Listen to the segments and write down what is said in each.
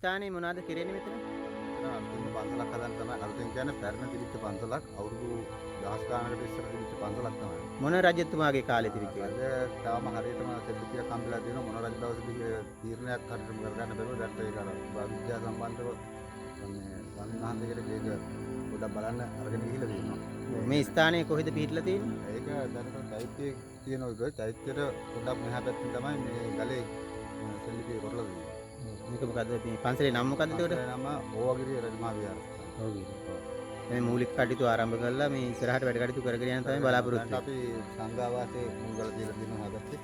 ස්ථානයේ මොනවද කෙරෙන්නේ මෙතන? අලුතින්ම පන්සලක් හදන්න තමයි. අලුතින් කියන්නේ පැරණි තිබිච්ච පන්සලක් අවුරුදු දහස් ගානකට ඉස්සර තිබිච්ච පන්සලක් තමයි. මොන රජතුමාගේ කාලේ තිබිච්ච එකද? රජ තාම හරියටම සෙල්ලිපියක් හම්බෙලා තියෙනවා. මොන රජ දවසේදී තීරණයක් හරියටම කරගන්න බැරුව දැන් ඒක අර විද්‍යා සම්බන්ධව මේ වන්නාන්දේකට මේක පොඩ්ඩක් බලන්න අරගෙන ගිහිල්ලා තියෙනවා. මේ ස්ථානයේ කොහෙද පිහිටලා තියෙන්නේ? ඒක දැනට චෛත්‍යයේ තියෙන එක චෛත්‍යයට පොඩ්ඩක් මෙහා පැත්තෙන් තමයි මේ ගලේ සෙල්ලිපිය කරලා තියෙන්නේ. මේක මොකද්ද මේ පන්සලේ නම මොකද්ද ඒකට? නම ඕවගිරිය රජමහා විහාරස්ථාන. ඔව්. මේ මූලික කටයුතු ආරම්භ කළා මේ ඉස්සරහට වැඩ කටයුතු කරගෙන යන තමයි බලාපොරොත්තු වෙන්නේ. අපි සංඝාවාසයේ මුල් ගල තියලා තියෙනවා හදත්තේ.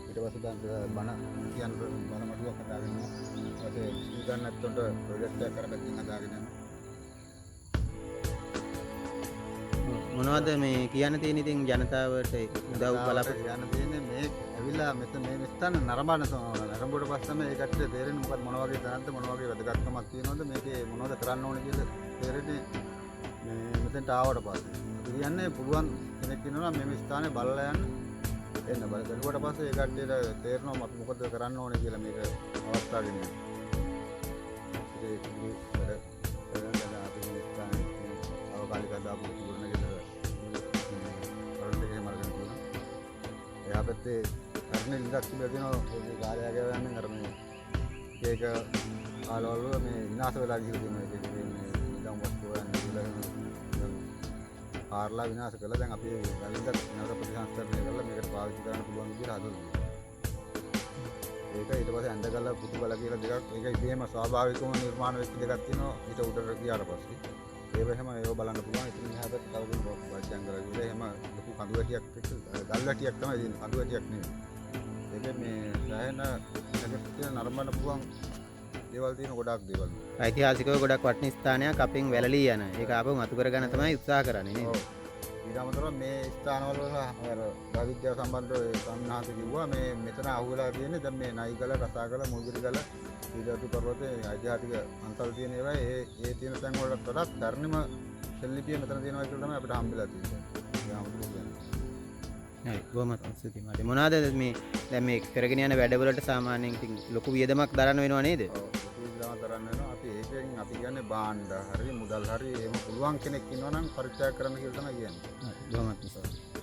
ඊට පස්සේ දැන් බණ කියන බණ මඩුවක් හදාගෙන යනවා. ඊට පස්සේ ඉස්කෝලේ නැත්තොන්ට ප්‍රොජෙක්ට් එකක් කරපැත්තෙන් හදාගෙන යනවා. මොනවද මේ කියන්න තියෙන ඉතින් ජනතාවට උදව් බලාපොරොත්තු යන්න තියෙන්නේ මේ ඇවිල්ලා මෙතන මේ ස්ථාන නරඹුවට පස්සේ තමයි ඒ කට්ටිය තේරෙන්නේ මොකද මොන වගේ තැනක්ද මොන වගේ වැදගත්කමක් තියෙනවද මේකේ මොනවද කරන්න ඕනේ කියලා තේරෙන්නේ මේ මෙතෙන්ට ආවට පස්සේ. අපි කියන්නේ පුළුවන් කෙනෙක් ඉන්නවා නම් මේ ස්ථානේ බලලා යන්න එන්න බලුවට පස්සේ ඒ කට්ටියට තේරෙනවා අපි මොකද කරන්න ඕනේ කියලා මේක අවස්ථාවකින්. ඒක අපි මේ ස්ථානේ අවකාලික දාපු එයා පැත්තේ කරන්නේ ඉඳක් තිබලා තියෙනවා මේ කාර්යාලය යන්නේ අර මේ ඒක කාලවල මේ විනාශ වෙලා ගිහින් තියෙනවා ඒක මේ නිකම් වස්තු හොයන්නේ කියලා කාර්ලා විනාශ කළා දැන් අපි ගලින්ද නැවත ප්‍රතිසංස්කරණය කරලා මේකට පාවිච්චි කරන්න පුළුවන් විදිහට හදලා ඒක ඊට පස්සේ ඇඳගල්ලා පුතු බල කියලා දෙකක් ඒක ඉතින්ම ස්වාභාවිකවම නිර්මාණ වෙච්ච දෙකක් තියෙනවා ඊට උඩට ගියාට පස්සේ ඒව එහෙම ඒව බලන්න පුළුවන් ඉතින් එහා පැත්තේ තව කෙනෙක් වචන කරලා ඉතින් එහෙම ලොකු කඳු වැටියක් එක්ක ගල් වැටියක් තමයි තියෙන්නේ කඳු වැටියක් නෙවෙයි ඒක මේ සෑහෙන නැගිටින නරඹන්න පුළුවන් දේවල් තියෙන ගොඩක් දේවල් ඓතිහාසිකව ගොඩක් වටින ස්ථානයක් අපෙන් වැළලී යන ඒක ආපහු මතු කරගන්න තමයි උත්සාහ කරන්නේ නේද? ඔව් ඊට අමතරව මේ ස්ථානවල අර විද්‍යාව සම්බන්ධව සම්මානහත කිව්වා මේ මෙතන අහුවෙලා තියෙන්නේ දැන් මේ නයිගල රසාගල මුල්ගිරිගල ඊළඟ පර්වතයේ ඓතිහාසික අන්තල් තියෙන ඒවා ඒ තියෙන තැන් වලට වඩා ධර්මම සෙල්ලිපිය මෙතන තියෙනවා කියලා තමයි අපිට හම්බෙලා තියෙන්නේ. හරි බොහොම ස්තුතියි මාත්. මොනවාද මේ දැන් මේ කරගෙන යන වැඩවලට සාමාන්‍යයෙන් ඉතින් ලොකු වියදමක් දරන්න වෙනව නේද? ඔව් ලොකු වියදමක් දරන්න වෙනවා. අපි ඒකෙන් අපි කියන්නේ භාණ්ඩ හරි මුදල් හරි එහෙම පුළුවන් කෙනෙක් ඉන්නවා නම් පරිත්‍යාග කරන්න කියලා තමයි කියන්නේ. හරි බොහොම ස්තුතියි.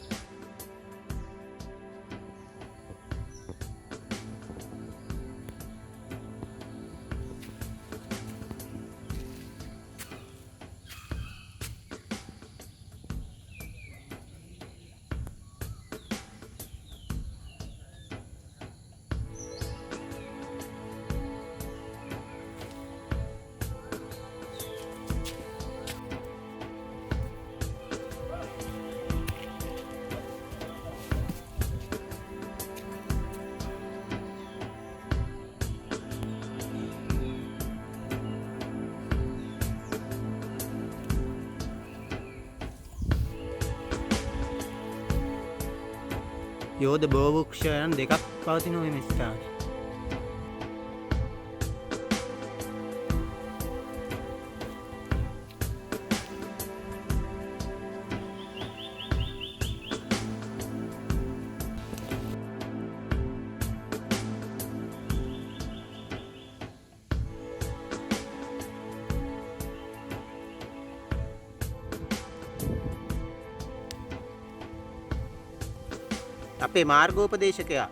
යෝධ බෝවෘක්ෂයන් දෙකක් පවතිනවා මේ ස්ථානයේ. අපේ මාර්ගෝපදේශකයා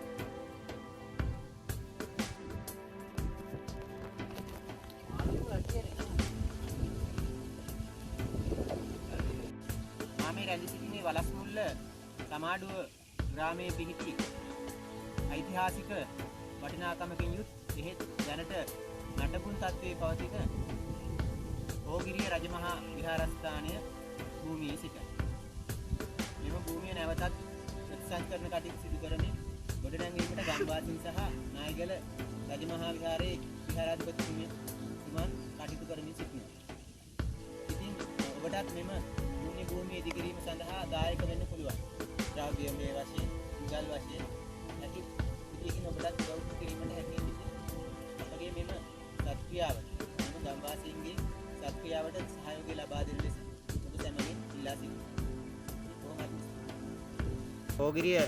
මාමේ රැඳී සිටිනේ වලස්මුල්ල සමාඩුව ග්‍රාමයේ පිහිටි ඓතිහාසික වටිනාකමකින් යුත් එහෙත් දැනට නටබුන් තත්ත්වයේ පවතින ඕගිරිය රජමහා විහාරස්ථානය භූමියේ සිට මෙම භූමිය නැවතත් සංස්කරණ කටයුතු සිදු කරමින් ගොඩනැංවීමට ගම්වාසීන් සහ නායගල රජමහා විහාරයේ විහාරාධිපතිතුමන් කටයුතු කරමින් සිටිනවා. ඉතින් ඔබටත් මෙම භූමිය ඉදිකිරීම සඳහා දායක වෙන්න පුළුවන්. ද්‍රව්‍යමය වශයෙන්, මුදල් වශයෙන් නැති විදියකින් ඔබටත් උදව් කිරීමට හැකියි. අපගේ මෙම සත්ක්‍රියාවට මෙම ගම්වාසීන්ගේ සත්ක්‍රියාවට සහයෝගය ලබා දෙන ලෙස ඔබ සැමගෙන් ඉල්ලා සිටිනවා. ඕගිරිය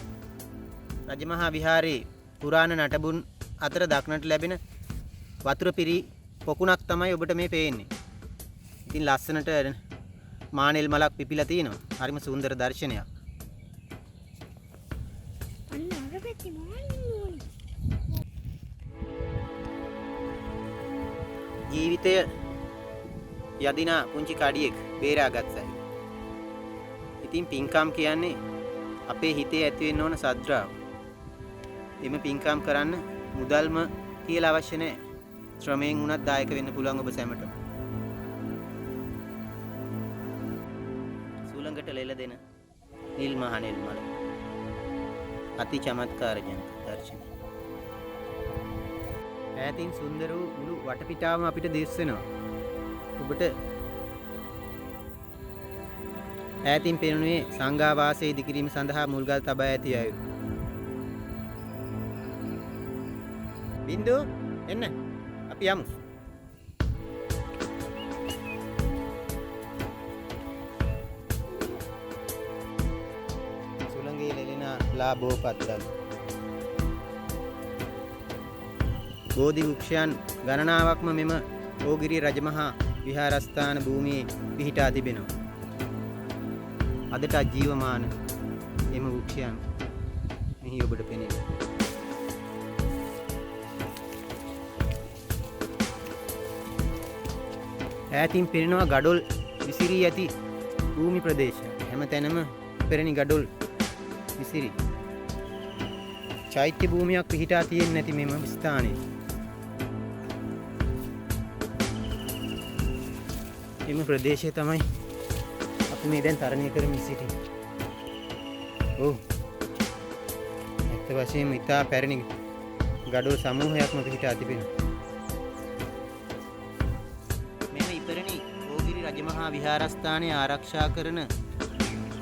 රජමහා විහාරයේ පුරාණ නටබුන් අතර දක්නට ලැබෙන වතුර පිරි පොකුණක් තමයි ඔබට මේ පේන්නේ. ඉතින් ලස්සනට මානෙල් මලක් පිපිලා තියෙනවා. හරිම සුන්දර දර්ශනයක්. ජීවිතය යදිනා පුංචි කඩියෙක් බේරාගත්සයි. ඉතින් පින්කම් කියන්නේ අපේ හිතේ ඇති වෙන්න ඕන සද්‍රාව. එම පින්කම් කරන්න මුදල්ම කියලා අවශ්‍ය නැහැ. ශ්‍රමයෙන් උනත් දායක වෙන්න පුළුවන් ඔබ සැමට. සුළඟට ලෙල දෙන නිල් මහනෙල් මල. අති චමත්කාරජනක දර්ශනය. ඈතින් සුන්දර වූ මුළු වටපිටාවම අපිට දිස් වෙනවා. ඔබට ඈතින් පෙනුනේ සංඝා වාසය ඉදිකිරීම සඳහා මුල්ගල් තබා ඇති අයුරු. බින්දු එන්න අපි යමු. සුළඟේ ලෙලෙන ලාභෝ පත්තල්. බෝධි වෘක්ෂයන් ගණනාවක්ම මෙම ඕගිරි රජමහා විහාරස්ථාන භූමියේ පිහිටා තිබෙනවා. අදට ජීවමාන එම වෘක්ෂයන් මෙහි ඔබට පෙනේ. ඈතින් පෙනෙනවා ගඩොල් විසිරී ඇති භූමි ප්‍රදේශ. හැම තැනම පෙරණි ගඩොල් විසිරි. චෛත්‍ය භූමියක් පිහිටා තියෙන්නේ නැති මෙම ස්ථානයේ. එම ප්‍රදේශය තමයි අපි මේ දැන් තරණය කරමින් සිටින්නේ. ඔව්. ඇත්ත වශයෙන්ම ඉතා පැරණි ගඩොල් සමූහයක්ම පිහිටා තිබෙනවා. මෙම ඉපැරණි ඕගිරි රජමහා විහාරස්ථානය ආරක්ෂා කරන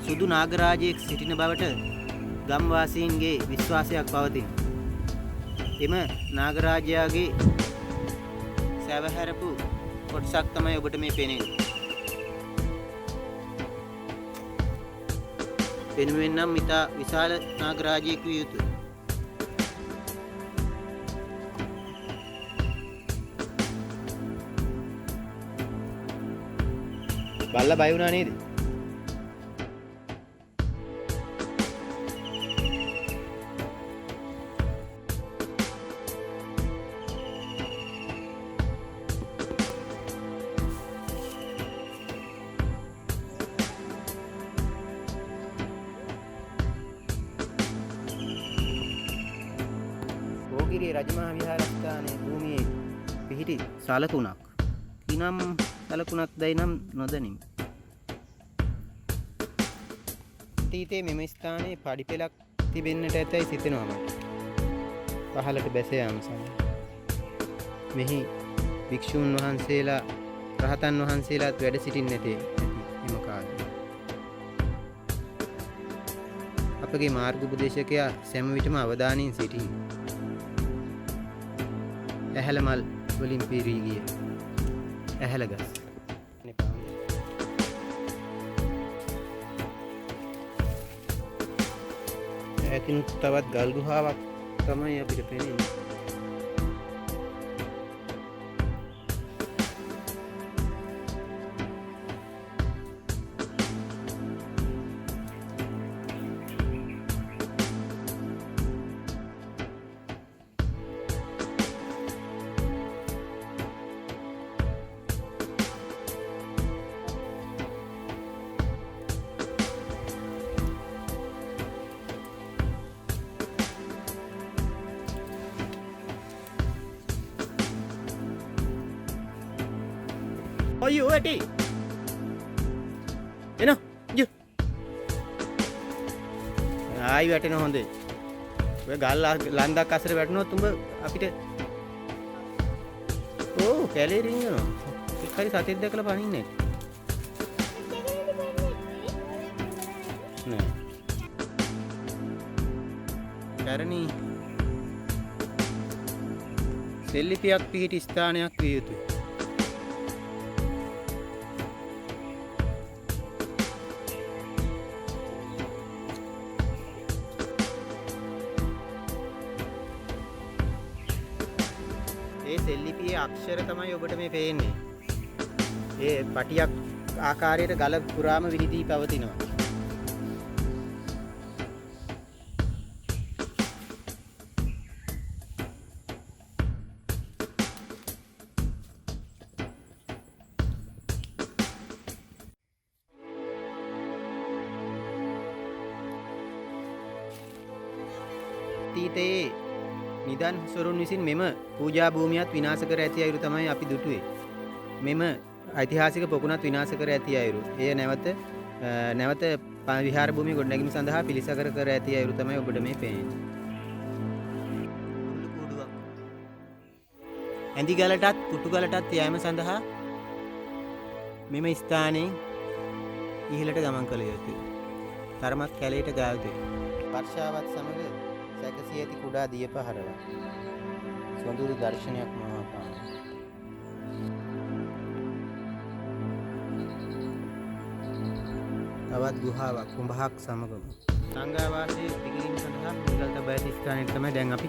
සුදු නාගරාජයෙක් සිටින බවට ගම්වාසීන්ගේ විශ්වාසයක් පවතින. එම නාගරාජයාගේ සැවහැරපු කොටසක් තමයි ඔබට මේ පෙනෙන්නේ. වෙනුවෙන් නම් ඉතා විශාල නාගරාජයෙක් විය යුතුයි. බල්ලා බය වුණා නේද? ඕගිරි රජමහා විහාරස්ථානයේ භූමියේ පිහිටි සලකුණක්. කිනම් සලකුණක් දැයි නම් නොදනිමි. අතීතයේ මෙම ස්ථානයේ පඩිපෙළක් තිබෙන්නට ඇතැයි සිතෙනවා මට. පහළට බැස යාම සඳහා. මෙහි භික්ෂූන් වහන්සේලා රහතන් වහන්සේලාත් වැඩ සිටින්නේ නැtei එම කාලේ. අපගේ මාර්ග උපදේශකයා සෑම විටම අවධානයෙන් සිටින්නේ. ඇහැල මල් වලින් පිරී ගිය ඇහැල ගස්. ඈතින් තවත් ගල් ගුහාවක් තමයි අපිට පෙනෙන්නේ. අයියෝ ඇටි එන යු ආයි වැටෙන හොඳේ. ඔය ගල් ලන්දක් අසර වැටුණොත් උඹ අපිට ඕ කැලේ රින්ගනවා. එක් හරි සතෙක් දැකලා පනින්නේ නෑ. පැරණි සෙල්ලිපියක් පිහිටි ස්ථානයක් විය යුතුයි. ඒ සෙල්ලිපියේ අක්ෂර එච්චර තමයි ඔබට මේ පේන්නේ. ඒ පටියක් ආකාරයට ගල පුරාම විහිදී පවතිනවා. අතීතයේ නිදන් සොරුන් විසින් මෙම පූජා භූමියත් විනාශ කර ඇති අයුරු තමයි අපි දුටුවේ. මෙම ඓතිහාසික පොකුණත් විනාශ කර ඇති අයුරු. එය නැවත විහාර භූමිය ගොඩනැගීම සඳහා පිළිසකර කර ඇති අයුරු තමයි ඔබට මේ පේන්නේ. ඇඳි ගලටත් පුටු ගලටත් යෑම සඳහා මෙම ස්ථානයෙන් ඉහළට ගමන් කළ යුතුයි. තරමක් කැලයට ගා යුතුයි. වර්ෂාවත් සමග සැකසී ඇති කුඩා දිය පහරව සොඳුරු දර්ශනයක් මහා පාන. තවත් ගුහාවක් කුඹහක් සමගම සංඝාවාසයේ පිළිගැනීම සඳහා මුදල් තබා ඇති ස්ථානයට තමයි දැන් අපි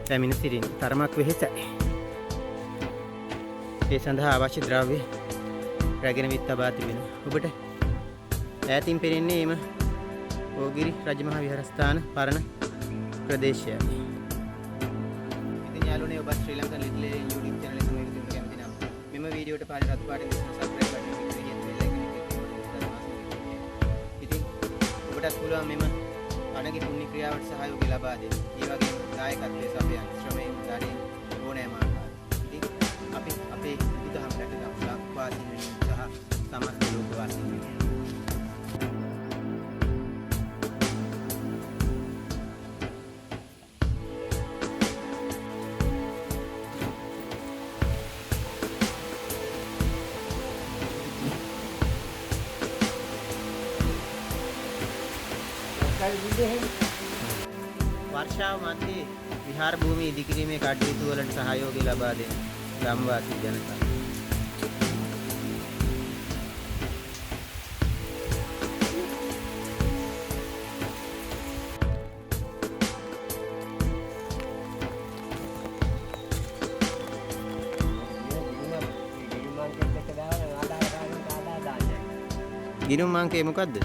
පැමිණ සිටින්නේ. තරමක් වෙහෙසයි. ඒ සඳහා අවශ්‍ය ද්‍රව්‍ය රැගෙන විත් තබා තිබෙනවා. ඔබට ඈතින් පෙනෙන්නේ එම ඕගිරි රජමහා විහාරස්ථාන පරණ ප්‍රදේශයයි. ඉතින් යාළුවනේ ඔබ ශ්‍රී ලංකන් ලිට්ල් YouTube channel එක මේක දිනු කැමති නම් මෙම වීඩියෝට පහළ රතු පාටින් දිස්න subscribe button එක ක්ලික් කරලා bell icon එක ක්ලික් කරලා ඉතින් ඔබටත් පුළුවන් මෙම අනගි පුණ්‍ය ක්‍රියාවට සහයෝගය ලබා දෙන්න. ඒ වගේම දායකත්වයේ සපයන ශ්‍රමයෙන් උදාරින් ඕනෑම ආකාරයකට. ඉතින් අපි අපේ බුදුදහම රැකගමු ලක්වාසීන් වෙනුවෙන් සහ සමස්ත ලෝකවාසීන් වෙනුවෙන්. වර්ෂාව මැදේ විහාර භූමිය ඉදිකිරීමේ කටයුතු වලට සහයෝගය ලබා දෙන ගම්වාසී ජනතාව. ගිණුම් අංකය මොකද්ද?